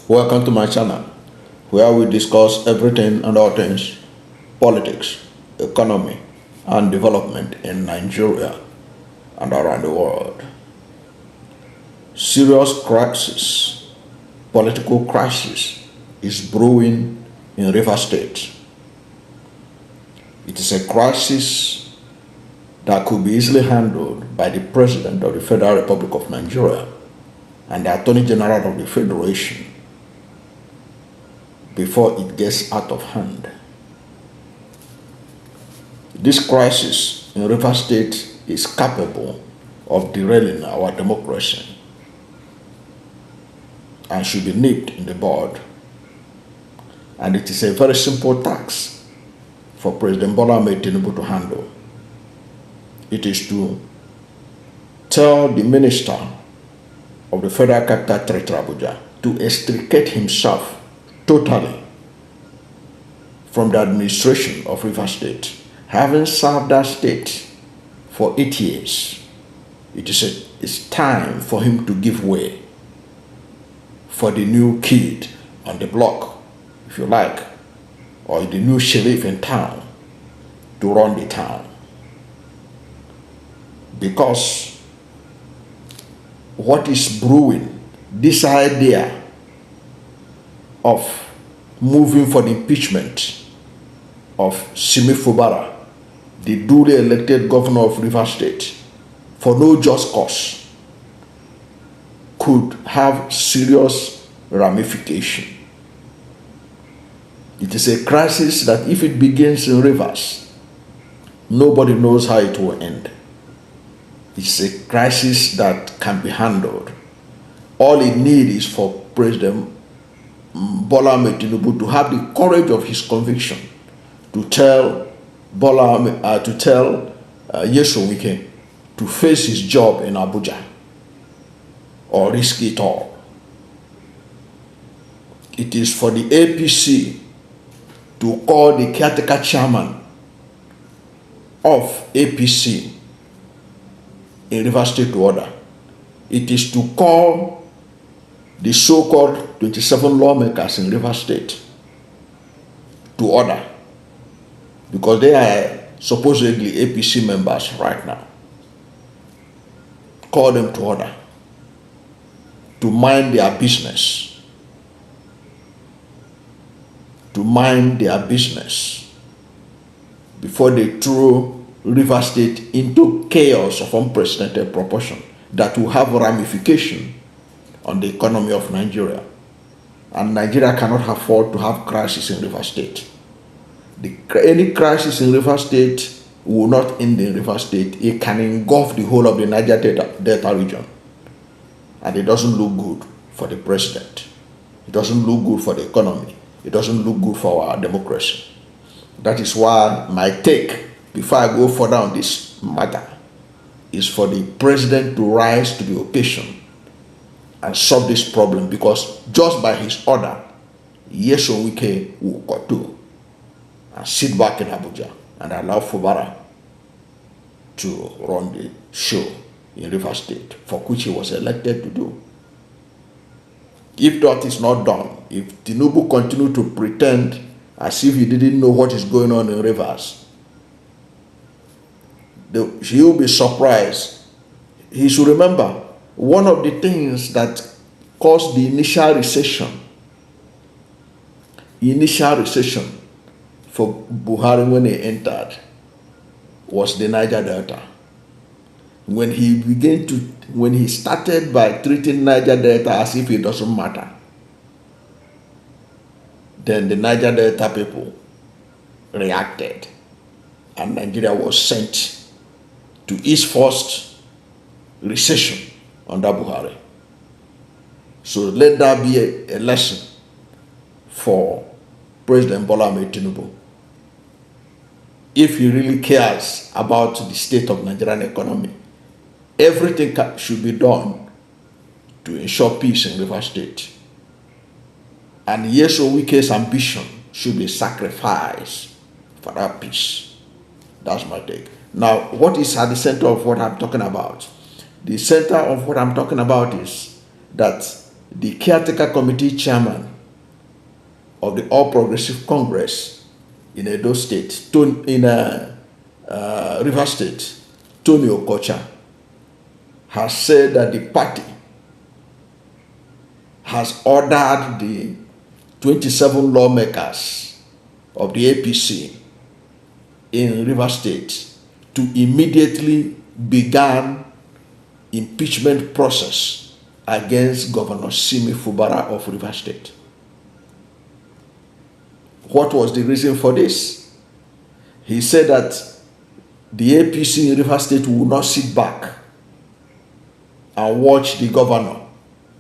Welcome to my channel, where we discuss everything and all things politics, economy, and development in Nigeria and around the world. Serious crisis, political crisis, is brewing in Rivers State. It is a crisis that could be easily handled by the President of the Federal Republic of Nigeria and the Attorney General of the Federation before it gets out of hand. This crisis in Rivers State is capable of derailing our democracy and should be nipped in the bud. And it is a very simple task for President Bola Ahmed Tinubu to handle. It is to tell the Minister of the Federal Capital Territory, Abuja, to extricate himself totally from the administration of Rivers State. Having served that state for 8 years, it's time for him to give way for the new kid on the block, if you like, or the new sheriff in town to run the town. Because what is brewing, this idea of moving for the impeachment of Simi Fubara, the duly elected governor of Rivers State, for no just cause, could have serious ramification. It is a crisis that if it begins in Rivers, nobody knows how it will end. It's a crisis that can be handled. All it needs is for President Bola Ahmed Tinubu to have the courage of his conviction to tell Nyesom Wike to face his job in Abuja or risk it all. It is for the APC to call the caretaker chairman of APC in Rivers State to order. It is to call the so-called 27 lawmakers in Rivers State to order, because they are supposedly APC members right now. Call them to order, to mind their business, before they throw Rivers State into chaos of unprecedented proportion that will have ramification on the economy of Nigeria. And Nigeria cannot afford to have crisis in Rivers State. Any crisis in Rivers State will not end in Rivers State. It can engulf the whole of the Niger Delta region. And it doesn't look good for the president. It doesn't look good for the economy. It doesn't look good for our democracy. That is why my take, before I go further on this matter, is for the president to rise to the occasion and solve this problem, because just by his order, Nyesom Wike will go to and sit back in Abuja and allow Fubara to run the show in Rivers State, for which he was elected to do. If that is not done, if Tinubu continue to pretend as if he didn't know what is going on in Rivers, he will be surprised. He should remember one of the things that caused the initial recession for Buhari when he entered was the Niger Delta. When he started by treating Niger Delta as if it doesn't matter, then the Niger Delta people reacted, and Nigeria was sent to its first recession under Buhari. So let that be a lesson for President Bola Ahmed Tinubu. If he really cares about the state of Nigerian economy, everything should be done to ensure peace in Rivers State. And Nyesom Wike's ambition should be sacrificed for that peace. That's my take. Now, what is at the center of what I'm talking about? The center of what I'm talking about is that the caretaker committee chairman of the All Progressive Congress in Edo State, in River State, Tony Okocha, has said that the party has ordered the 27 lawmakers of the APC in River State to immediately begin impeachment process against Governor Simi Fubara of River State. What was the reason for this? He said that the APC in River State will not sit back and watch the governor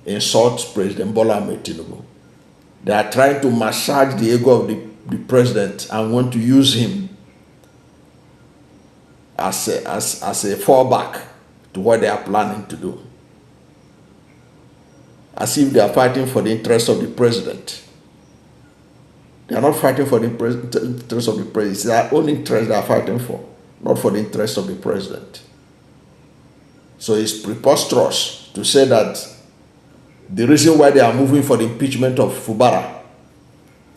insult President Bola Ahmed Tinubu. They are trying to massage the ego of the president and want to use him as a fallback to what they are planning to do. As if they are fighting for the interest of the president. They are not fighting for the interest of the president. It's their own interest they are fighting for, not for the interest of the president. So it's preposterous to say that the reason why they are moving for the impeachment of Fubara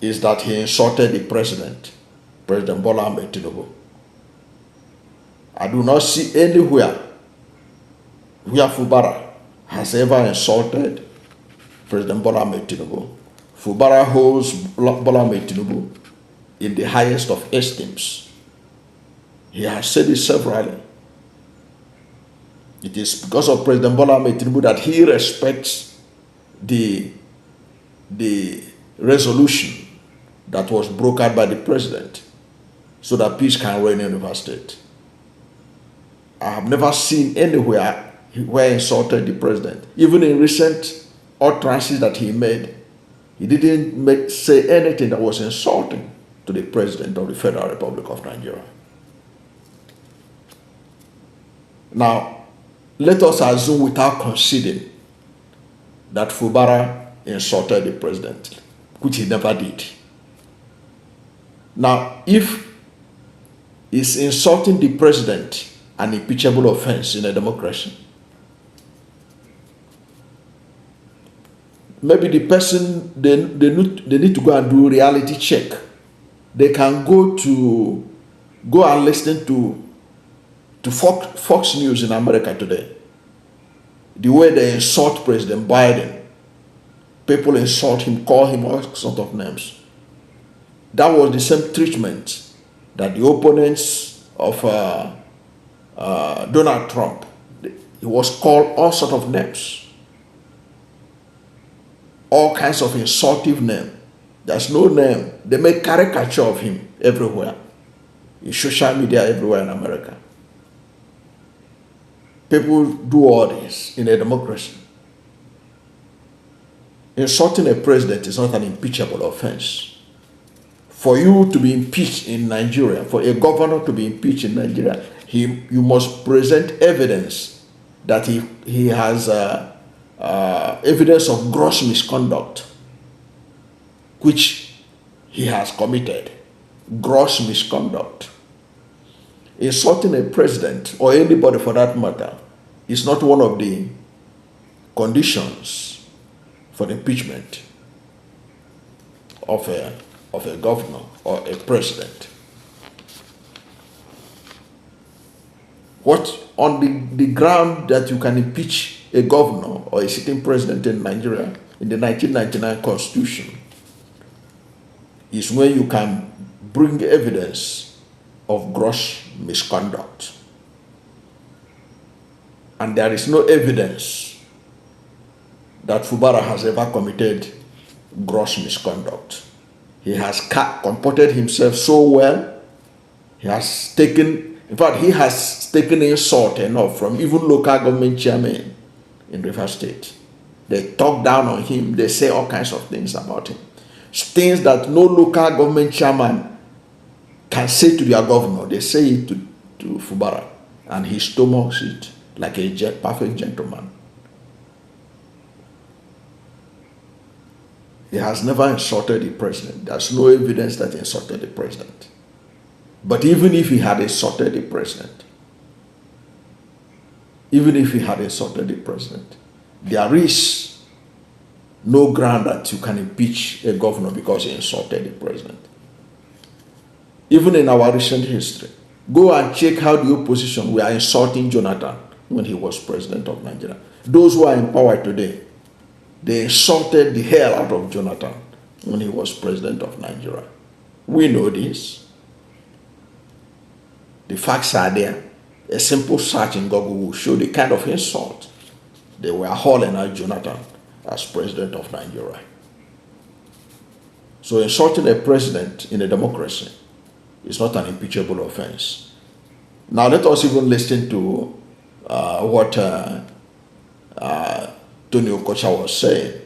is that he insulted the president, President Bola Ahmed Tinubu. I do not see anywhere where Fubara has ever insulted President Bola Ahmed Tinubu. Fubara holds Bola Ahmed Tinubu in the highest of esteems. He has said it severally. It is because of President Bola Ahmed Tinubu that he respects the resolution that was brokered by the president so that peace can reign in River State. I have never seen anywhere where he insulted the president. Even in recent utterances that he made, he didn't say anything that was insulting to the president of the Federal Republic of Nigeria. Now, let us assume without conceding that Fubara insulted the president, which he never did. Now, if is insulting the president an impeachable offense in a democracy, maybe the person, they need to go and do reality check. They can go and listen to Fox News in America today. The way they insult President Biden, people insult him, call him all sorts of names. That was the same treatment that the opponents of Donald Trump, he was called all sorts of names. All kinds of insultive names. There's no name. They make caricature of him everywhere. In social media everywhere in America. People do all this in a democracy. Insulting a president is not an impeachable offense. For you to be impeached in Nigeria, for a governor to be impeached in Nigeria, you must present evidence that he has evidence of gross misconduct, which he has committed. Gross misconduct. Insulting a president, or anybody for that matter, is not one of the conditions for the impeachment of a governor or a president. What on the ground that you can impeach a governor or a sitting president in Nigeria in the 1999 Constitution is when you can bring evidence of gross misconduct. And there is no evidence that Fubara has ever committed gross misconduct. He has comported himself so well. He has taken insult enough from even local government chairmen in River State. They talk down on him. They say all kinds of things about him. Things that no local government chairman can say to their governor. They say it to Fubara, and he stomachs it like a perfect gentleman. He has never insulted the president. There's no evidence that he insulted the president. But even if he had insulted the president, there is no ground that you can impeach a governor because he insulted the president. Even in our recent history, go and check how the opposition were insulting Jonathan when he was president of Nigeria. Those who are in power today, they insulted the hell out of Jonathan when he was president of Nigeria. We know this. The facts are there. A simple search in Google will show the kind of insult they were hurling at Jonathan as president of Nigeria. So insulting a president in a democracy is not an impeachable offense. Now let us even listen to what Tony Okocha was saying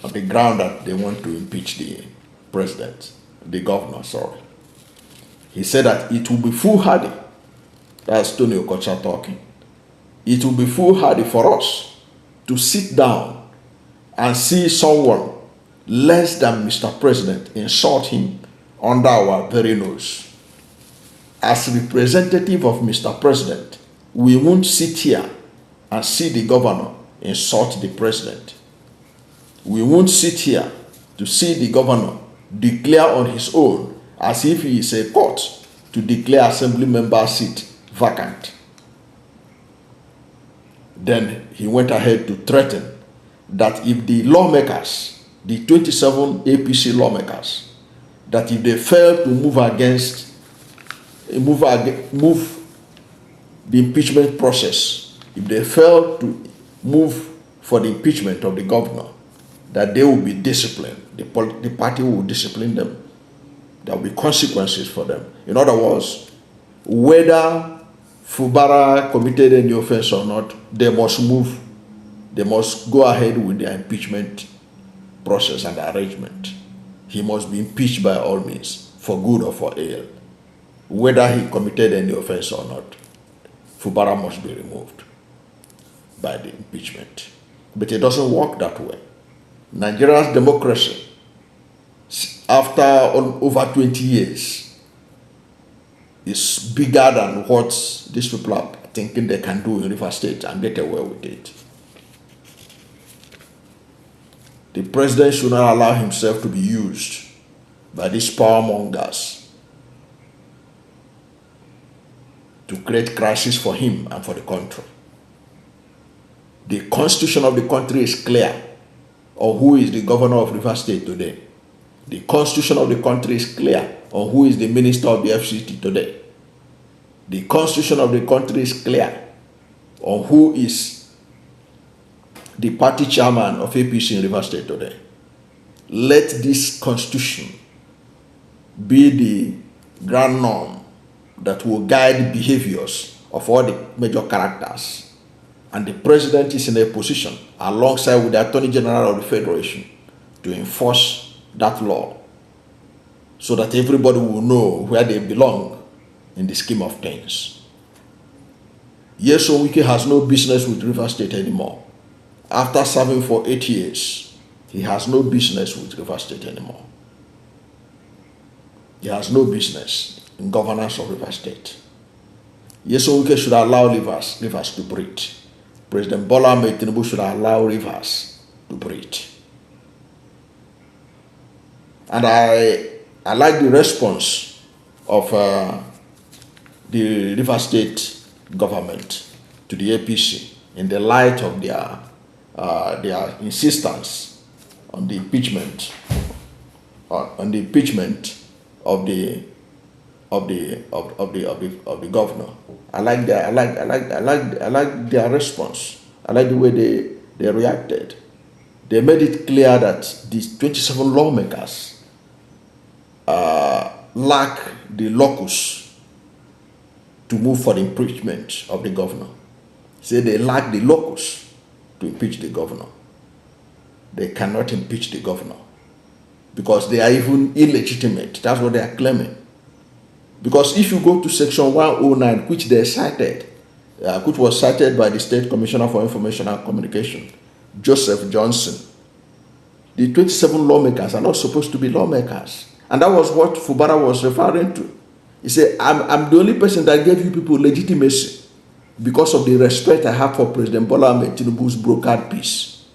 on the ground that they want to impeach the president, the governor, sorry. He said that it will be foolhardy. That's Tony Okocha talking. It will be foolhardy for us to sit down and see someone less than Mr. President insult him under our very nose. As representative of Mr. President, we won't sit here and see the governor insult the president. We won't sit here to see the governor declare on his own as if he is a court to declare assembly member seat vacant. Then he went ahead to threaten that if the lawmakers, the 27 APC lawmakers, that if they fail to move the impeachment process, if they fail to move for the impeachment of the governor, that they will be disciplined. The party will discipline them. There will be consequences for them. In other words, whether Fubara committed any offense or not, they must move. They must go ahead with their impeachment process and arrangement. He must be impeached by all means, for good or for ill. Whether he committed any offense or not, Fubara must be removed by the impeachment. But it doesn't work that way. Nigeria's democracy, after over 20 years, is bigger than what these people are thinking they can do in River State and get away with it. The president should not allow himself to be used by these power mongers to create crisis for him and for the country. The constitution of the country is clear on who is the governor of River State today. The constitution of the country is clear on who is the minister of the FCT today. The constitution of the country is clear on who is the party chairman of APC in River State today. Let this constitution be the grand norm that will guide behaviors of all the major characters. And the president is in a position, alongside with the Attorney General of the Federation, to enforce that law so that everybody will know where they belong in the scheme of things. Nyesom Wike has no business with River State anymore. After serving for 8 years, he has no business with River State anymore. He has no business in governance of River State. Nyesom Wike should allow rivers to breathe. President Bola Ahmed Tinubu should allow rivers to breathe. And I like the response of the River State government to the APC in the light of their insistence on the impeachment of the governor. I like their response. I like the way they reacted. They made it clear that these 27 lawmakers lack the locus to move for the impeachment of the governor. Say they lack the locus to impeach the governor. They cannot impeach the governor because they are even illegitimate. That's what they are claiming. Because if you go to section 109, which they cited, which was cited by the State Commissioner for Information and Communication, Joseph Johnson, the 27 lawmakers are not supposed to be lawmakers. And that was what Fubara was referring to. He said, I'm the only person that gave you people legitimacy because of the respect I have for President Bola Ahmed Tinubu's brokered peace.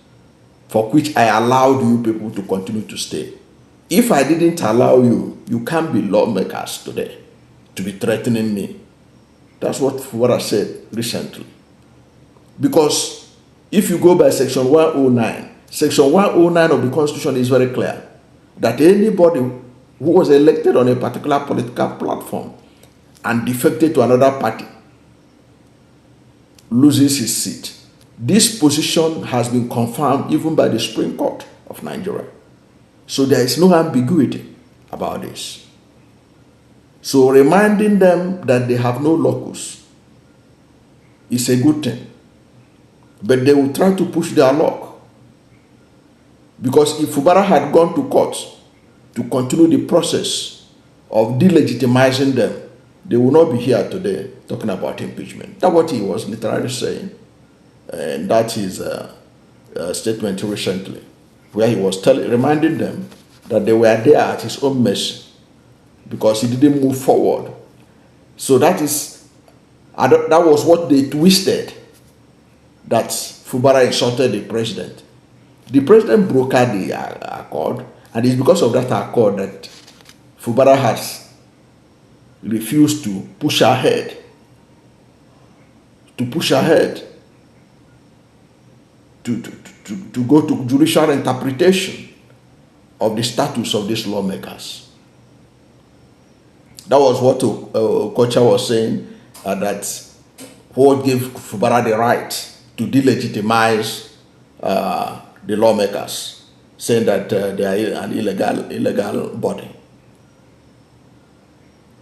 for which I allowed you people to continue to stay. If I didn't allow you, you can't be lawmakers today to be threatening me. That's what Fubara said recently. Because if you go by Section 109, Section 109 of the Constitution is very clear that anybody who was elected on a particular political platform and defected to another party loses his seat. This position has been confirmed even by the Supreme Court of Nigeria. So there is no ambiguity about this. So reminding them that they have no locus is a good thing. But they will try to push their luck. Because if Fubara had gone to court to continue the process of delegitimizing them, they will not be here today talking about impeachment. That's what he was literally saying. And that is a statement recently, where he was reminding them that they were there at his own mercy because he didn't move forward. So that was what they twisted, that Fubara insulted the president. The president brokered the accord, and it's because of that accord that Fubara has refused to push ahead. To go to judicial interpretation of the status of these lawmakers. That was what Okocha was saying, that what gave Fubara the right to delegitimize the lawmakers, saying that they are an illegal body.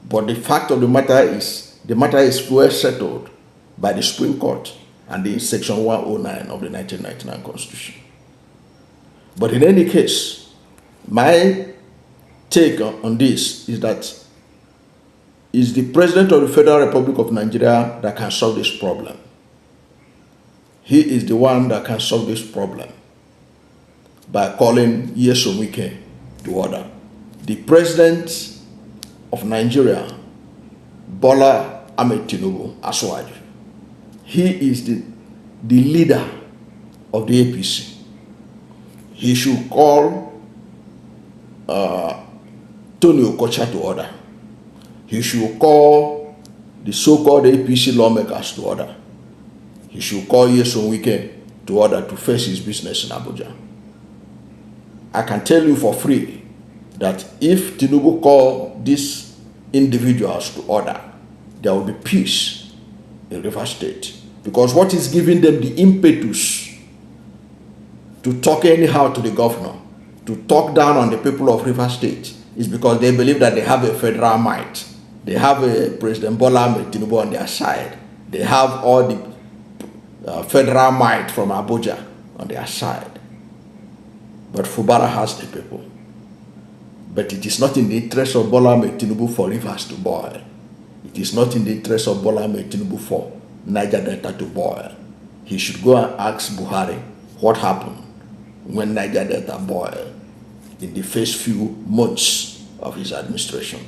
But the fact of the matter is well settled by the Supreme Court and in Section 109 of the 1999 Constitution. But in any case, my take on this is that it's the President of the Federal Republic of Nigeria that can solve this problem. He is the one that can solve this problem by calling Nyesom Wike to order. The President of Nigeria, Bola Ahmed Tinubu, Aswaju, he is the leader of the APC. He should call Tony Okocha to order. He should call the so-called APC lawmakers to order. He should call Nyesom Wike to order to face his business in Abuja. I can tell you for free that if Tinubu called these individuals to order, there will be peace in Rivers State. Because what is giving them the impetus to talk anyhow to the governor, to talk down on the people of Rivers State, is because they believe that they have a federal might. They have a President Bola Ahmed Tinubu on their side. They have all the federal might from Abuja on their side. But Fubara has the people. But it is not in the interest of Bola Ahmed Tinubu for Rivers to boil. It is not in the interest of Bola Ahmed Tinubu for Niger Delta to boil. He should go and ask Buhari what happened when Niger Delta boiled in the first few months of his administration.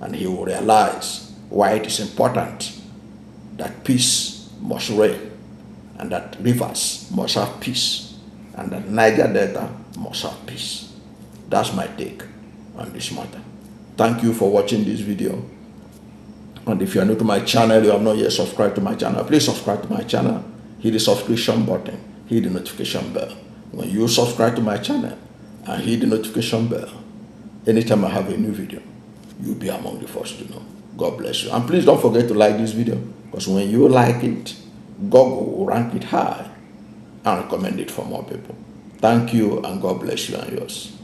And he will realize why it is important that peace must reign, and that rivers must have peace, and that Niger Delta must have peace. That's my take on this matter. Thank you for watching this video. And if you are new to my channel, you have not yet subscribed to my channel, please subscribe to my channel. Hit the subscription button, hit the notification bell. When you subscribe to my channel and hit the notification bell, anytime I have a new video, you'll be among the first to know. God bless you. And please don't forget to like this video, because when you like it, Google will rank it high and recommend it for more people. Thank you, and God bless you and yours.